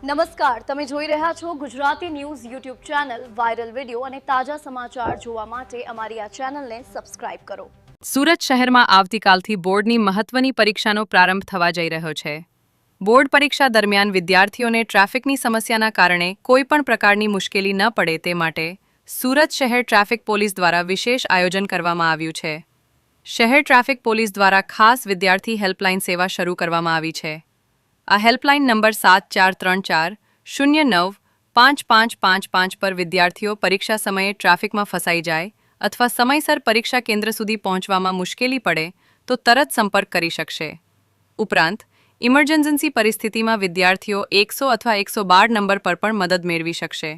નમસ્કાર, તમે જોઈ રહ્યા છો Gujarati news YouTube channel. Viral video અને તાજા સમાચાર જોવા માટે અમારી આ ચેનલને સબસ્ક્રાઇબ કરો. સુરત શહેરમાં આવતીકાલથી બોર્ડની મહત્વની પરીક્ષાનો પ્રારંભ થવા જઈ રહ્યો છે. બોર્ડ પરીક્ષા દરમિયાન વિદ્યાર્થીઓને ટ્રાફિકની સમસ્યાના કારણે કોઈપણ પ્રકારની મુશ્કેલી ન પડે તે માટે સુરત શહેર ટ્રાફિક પોલીસ દ્વારા વિશેષ આયોજન કરવામાં આવ્યું છે. શહેર ટ્રાફિક પોલીસ દ્વારા ખાસ વિદ્યાર્થી હેલ્પલાઇન સેવા શરૂ કરવામાં આવી છે. આ હેલ્પલાઇન નંબર 7434095555 પર વિદ્યાર્થીઓ પરીક્ષા સમયે ટ્રાફિકમાં ફસાઈ જાય અથવા સમયસર પરીક્ષા કેન્દ્ર સુધી પહોંચવામાં મુશ્કેલી પડે તો તરત સંપર્ક કરી શકશે. ઉપરાંત ઇમરજન્સી પરિસ્થિતિમાં વિદ્યાર્થીઓ 100 અથવા 112 નંબર પર પણ મદદ મેળવી શકશે.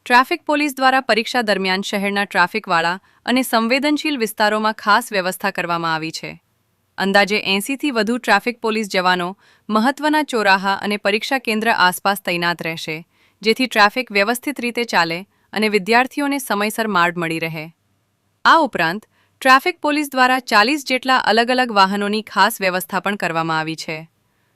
ટ્રાફિક પોલીસ દ્વારા પરીક્ષા દરમિયાન શહેરના ટ્રાફિકવાળા અને સંવેદનશીલ વિસ્તારોમાં ખાસ વ્યવસ્થા કરવામાં આવી છે. અંદાજે 80થી વધુ ટ્રાફિક પોલીસ જવાનો મહત્વના ચોરાહા અને પરીક્ષા કેન્દ્ર આસપાસ તૈનાત રહેશે, જેથી ટ્રાફિક વ્યવસ્થિત રીતે ચાલે અને વિદ્યાર્થીઓને સમયસર માર્ગ મળી રહે. આ ઉપરાંત ટ્રાફિક પોલીસ દ્વારા 40 જેટલા અલગ અલગ વાહનોની ખાસ વ્યવસ્થા પણ કરવામાં આવી છે.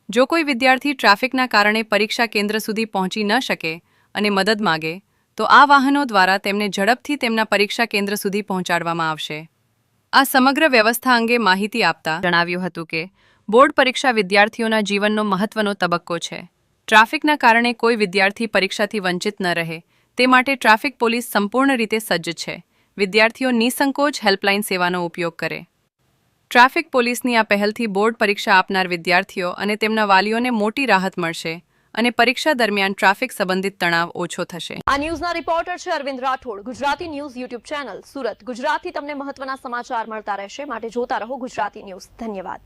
જો કોઈ વિદ્યાર્થી ટ્રાફિકના કારણે પરીક્ષા કેન્દ્ર સુધી પહોંચી ન શકે અને મદદ માગે તો આ વાહનો દ્વારા તેમને ઝડપથી તેમના પરીક્ષા કેન્દ્ર સુધી પહોંચાડવામાં આવશે. આ સમગ્ર વ્યવસ્થા અંગે માહિતી આપતા જણાવ્યું હતું કે બોર્ડ પરીક્ષા વિદ્યાર્થીઓના જીવનનો મહત્વનો તબક્કો છે. ટ્રાફિકના કારણે કોઈ વિદ્યાર્થી પરીક્ષાથી વંચિત ન રહે તે માટે ટ્રાફિક પોલીસ સંપૂર્ણ રીતે સજ્જ છે. વિદ્યાર્થીઓ નિસંકોચ હેલ્પલાઇન સેવાનો ઉપયોગ કરે. ટ્રાફિક પોલીસની આ પહેલથી બોર્ડ પરીક્ષા આપનાર વિદ્યાર્થીઓ અને તેમના વાલીઓને મોટી રાહત મળશે અને પરીક્ષા દરમિયાન ટ્રાફિક સંબંધિત તણાવ ઓછો થશે. આ ન્યૂઝના રિપોર્ટર છે Arvind Rathod. Gujarati news YouTube channel Surat. ગુજરાતથી તમને મહત્વના સમાચાર મળતા રહેશે, માટે જોતા રહો ગુજરાતી ન્યૂઝ. ધન્યવાદ.